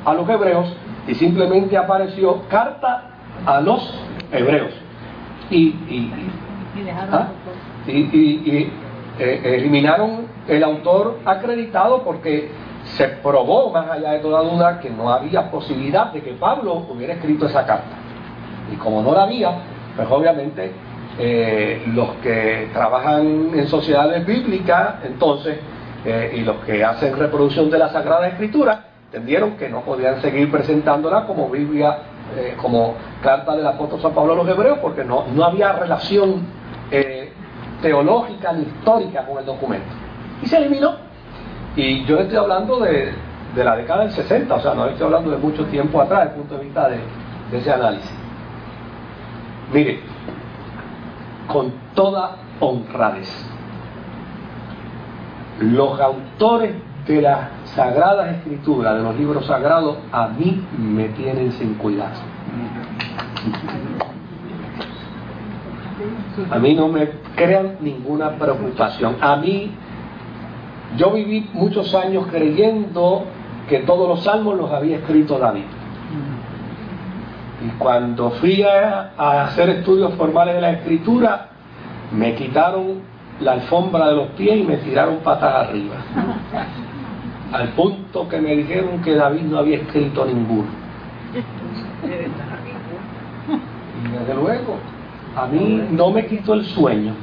a los hebreos y simplemente apareció carta a los hebreos. Eliminaron el autor acreditado porque se probó, más allá de toda duda, que no había posibilidad de que Pablo hubiera escrito esa carta. Y como no la había, pues obviamente los que trabajan en sociedades bíblicas, entonces, y los que hacen reproducción de la Sagrada Escritura, entendieron que no podían seguir presentándola como Biblia, como carta del apóstol San Pablo a los hebreos, porque no había relación teológica ni histórica con el documento. Y se eliminó. Y yo estoy hablando de la década del 60, o sea, no estoy hablando de mucho tiempo atrás, desde el punto de vista de ese análisis. Mire, con toda honradez, los autores de las Sagradas Escrituras, de los libros sagrados, a mí me tienen sin cuidado. A mí no me crean ninguna preocupación. A mí, yo viví muchos años creyendo que todos los salmos los había escrito David. Y cuando fui a hacer estudios formales de la Escritura, me quitaron la alfombra de los pies y me tiraron patas arriba. Al punto que me dijeron que David no había escrito ninguno. Y desde luego, a mí no me quitó el sueño.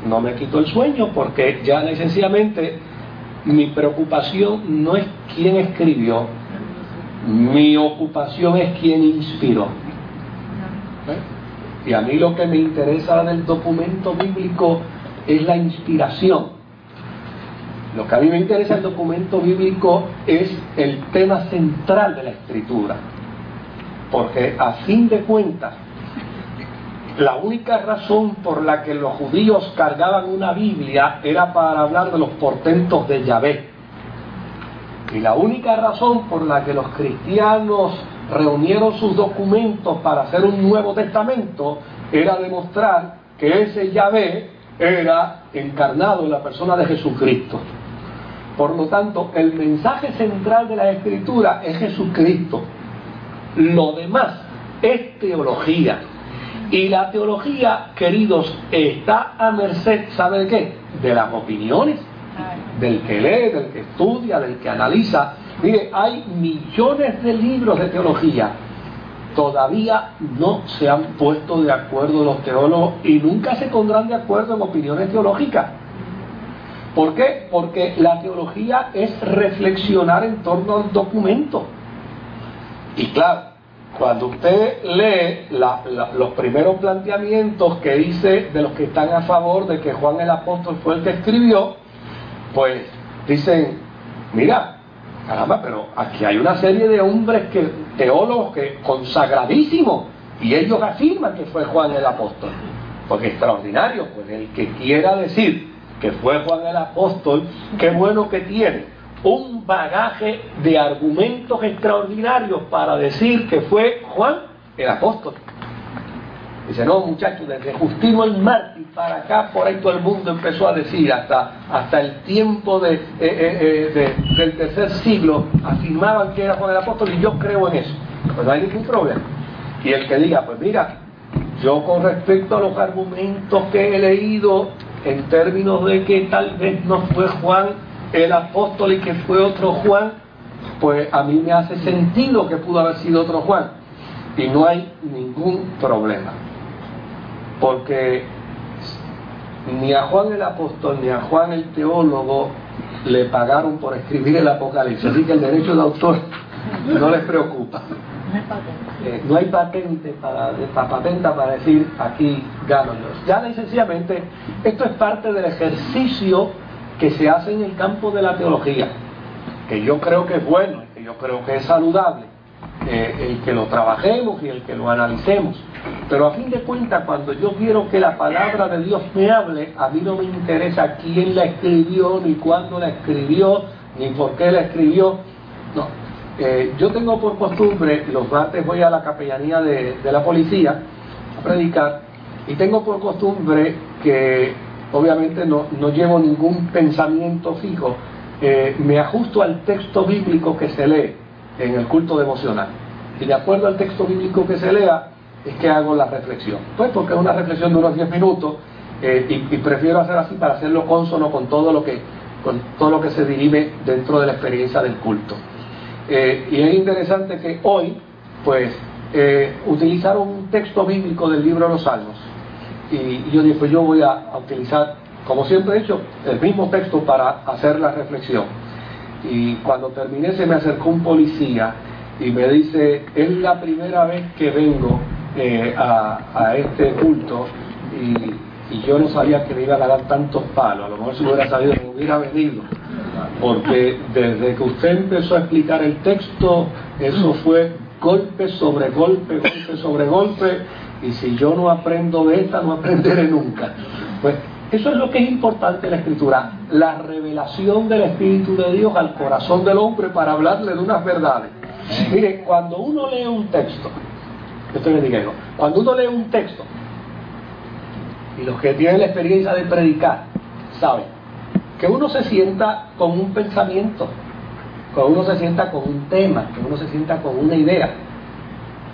No me quitó el sueño porque ya sencillamente mi preocupación no es quién escribió, mi ocupación es quién inspiró. Y a mí lo que me interesa del documento bíblico es la inspiración. Lo que a mí me interesa del documento bíblico es el tema central de la Escritura. Porque a fin de cuentas, la única razón por la que los judíos cargaban una Biblia era para hablar de los portentos de Yahvé. Y la única razón por la que los cristianos reunieron sus documentos para hacer un Nuevo Testamento era demostrar que ese Yahvé era encarnado en la persona de Jesucristo. Por lo tanto, el mensaje central de la Escritura es Jesucristo. Lo demás es teología. Y la teología, queridos, está a merced, ¿sabe de qué? De las opiniones, del que lee, del que estudia, del que analiza. Mire, hay millones de libros de teología. Todavía no se han puesto de acuerdo los teólogos y nunca se pondrán de acuerdo en opiniones teológicas. ¿Por qué? Porque la teología es reflexionar en torno al documento. Y claro, cuando usted lee los primeros planteamientos que dice de los que están a favor de que Juan el Apóstol fue el que escribió, pues dicen, mira, caramba, pero aquí hay una serie de hombres teólogos consagradísimos, y ellos afirman que fue Juan el Apóstol. Porque extraordinario, pues el que quiera decir que fue Juan el Apóstol, qué bueno que tiene un bagaje de argumentos extraordinarios para decir que fue Juan el Apóstol. Dice, no muchachos, desde Justino el Mártir para acá, por ahí todo el mundo empezó a decir, hasta el tiempo del tercer siglo, afirmaban que era Juan el Apóstol, y yo creo en eso. Pues no hay ningún problema. Y el que diga, pues mira, yo con respecto a los argumentos que he leído, en términos de que tal vez no fue Juan el Apóstol y que fue otro Juan, pues a mí me hace sentido que pudo haber sido otro Juan. Y no hay ningún problema. Porque ni a Juan el Apóstol ni a Juan el teólogo le pagaron por escribir el Apocalipsis. Así que el derecho de autor no les preocupa. No hay patente para decir aquí gano yo. Ya sencillamente esto es parte del ejercicio que se hace en el campo de la teología, que yo creo que es bueno, que yo creo que es saludable, el que lo trabajemos y el que lo analicemos. Pero a fin de cuentas, cuando yo quiero que la palabra de Dios me hable, a mí no me interesa quién la escribió, ni cuándo la escribió, ni por qué la escribió. No. Yo tengo por costumbre, los martes voy a la capellanía de la policía a predicar, y tengo por costumbre que obviamente no llevo ningún pensamiento fijo, me ajusto al texto bíblico que se lee. en el culto devocional. Y de acuerdo al texto bíblico que se lea, es que hago la reflexión. Pues porque es una reflexión de unos 10 minutos, y prefiero hacer así para hacerlo cónsono con todo lo que se dirime dentro de la experiencia del culto. Y es interesante que hoy, pues, utilizaron un texto bíblico del libro de los Salmos. Y yo dije, pues yo voy a utilizar, como siempre he hecho, el mismo texto para hacer la reflexión. Y cuando terminé se me acercó un policía y me dice, es la primera vez que vengo a este culto y yo no sabía que me iban a dar tantos palos. A lo mejor si hubiera sabido me hubiera venido, porque desde que usted empezó a explicar el texto, eso fue golpe sobre golpe, golpe sobre golpe, y si yo no aprendo de esta, no aprenderé nunca. Pues eso es lo que es importante en la Escritura, la revelación del Espíritu de Dios al corazón del hombre para hablarle de unas verdades. Mire, cuando uno lee un texto, cuando uno lee un texto, y los que tienen la experiencia de predicar saben que uno se sienta con un pensamiento, que uno se sienta con un tema, que uno se sienta con una idea,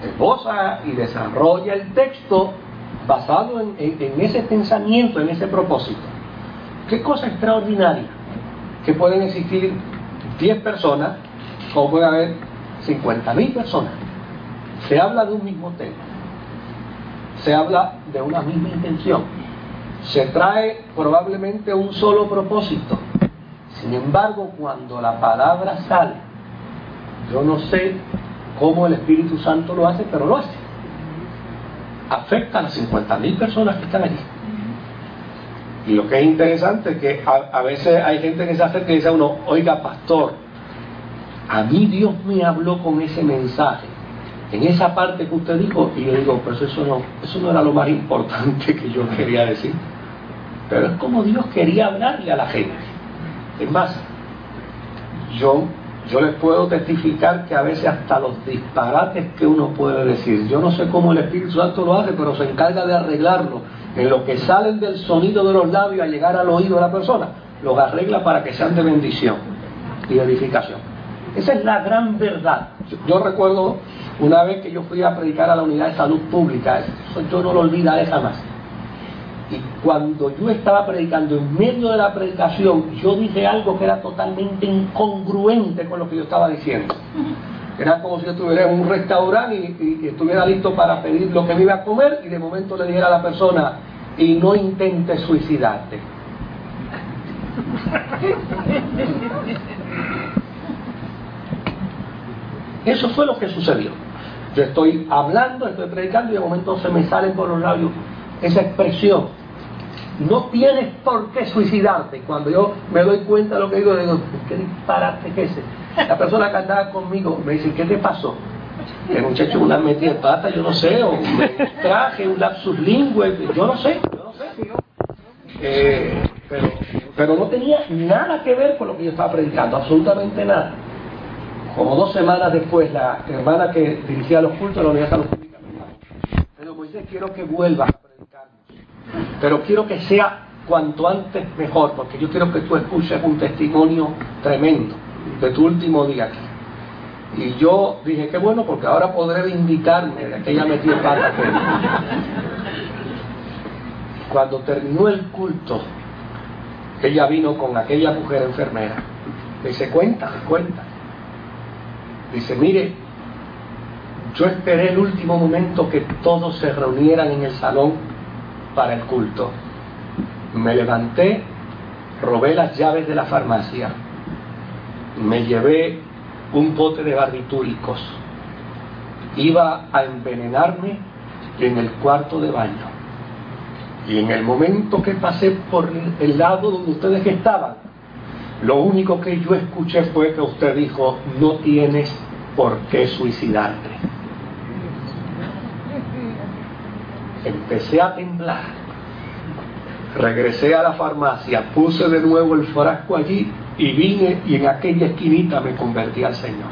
esboza y desarrolla el texto basado en ese pensamiento, en ese propósito. Qué cosa extraordinaria que pueden existir 10 personas como puede haber 50.000 personas. Se habla de un mismo tema, se habla de una misma intención, se trae probablemente un solo propósito. Sin embargo, cuando la palabra sale, yo no sé cómo el Espíritu Santo lo hace, pero lo hace. Afecta a las 50.000 personas que están allí. Y lo que es interesante es que a veces hay gente que se acerca y dice a uno, oiga pastor, a mí Dios me habló con ese mensaje, en esa parte que usted dijo, y yo digo, pues eso no era lo más importante que yo quería decir. Pero es como Dios quería hablarle a la gente. Es más, yo les puedo testificar que a veces hasta los disparates que uno puede decir, yo no sé cómo el Espíritu Santo lo hace, pero se encarga de arreglarlo en lo que salen del sonido de los labios a llegar al oído de la persona, los arregla para que sean de bendición y de edificación. Esa es la gran verdad. Yo recuerdo una vez que yo fui a predicar a la unidad de salud pública, eso yo no lo olvidaré jamás. Y cuando yo estaba predicando, en medio de la predicación, yo dije algo que era totalmente incongruente con lo que yo estaba diciendo. Era como si yo estuviera en un restaurante y estuviera listo para pedir lo que me iba a comer, y de momento le dijera a la persona, y no intentes suicidarte. Eso fue lo que sucedió. Yo estoy hablando, estoy predicando, y de momento se me sale por los labios esa expresión, no tienes por qué suicidarte. Cuando yo me doy cuenta de lo que digo ¿qué disparate que es ese? La persona que andaba conmigo me dice, ¿qué te pasó? El muchacho una metida de pata, yo no sé, o un traje, un lapsus lingüe, yo no sé. Pero no tenía nada que ver con lo que yo estaba predicando, absolutamente nada. Como 2 semanas después, la hermana que dirigía los cultos de la Unidad de Salud Pública me dijo, pero Moisés, quiero que vuelvas a predicarnos, pero quiero que sea cuanto antes mejor, porque yo quiero que tú escuches un testimonio tremendo de tu último día aquí. Y yo dije, qué bueno, porque ahora podré vindicarme de aquella metida de pata que... Cuando terminó el culto, ella vino con aquella mujer enfermera. Me dice, cuenta. Dice, mire, yo esperé el último momento que todos se reunieran en el salón para el culto. Me levanté, robé las llaves de la farmacia, me llevé un bote de barbitúricos, iba a envenenarme en el cuarto de baño. Y en el momento que pasé por el lado donde ustedes estaban, lo único que yo escuché fue que usted dijo, no tienes por qué suicidarte. Empecé a temblar, regresé a la farmacia, puse de nuevo el frasco allí y vine, y en aquella esquinita me convertí al Señor.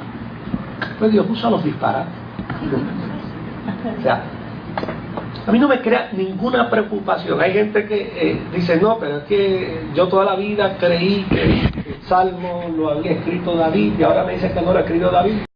Pues Dios usa los disparates. O sea, a mí no me crea ninguna preocupación. Hay gente que dice, no, pero es que yo toda la vida creí que el Salmo lo había escrito David, y ahora me dicen que no lo ha escrito David.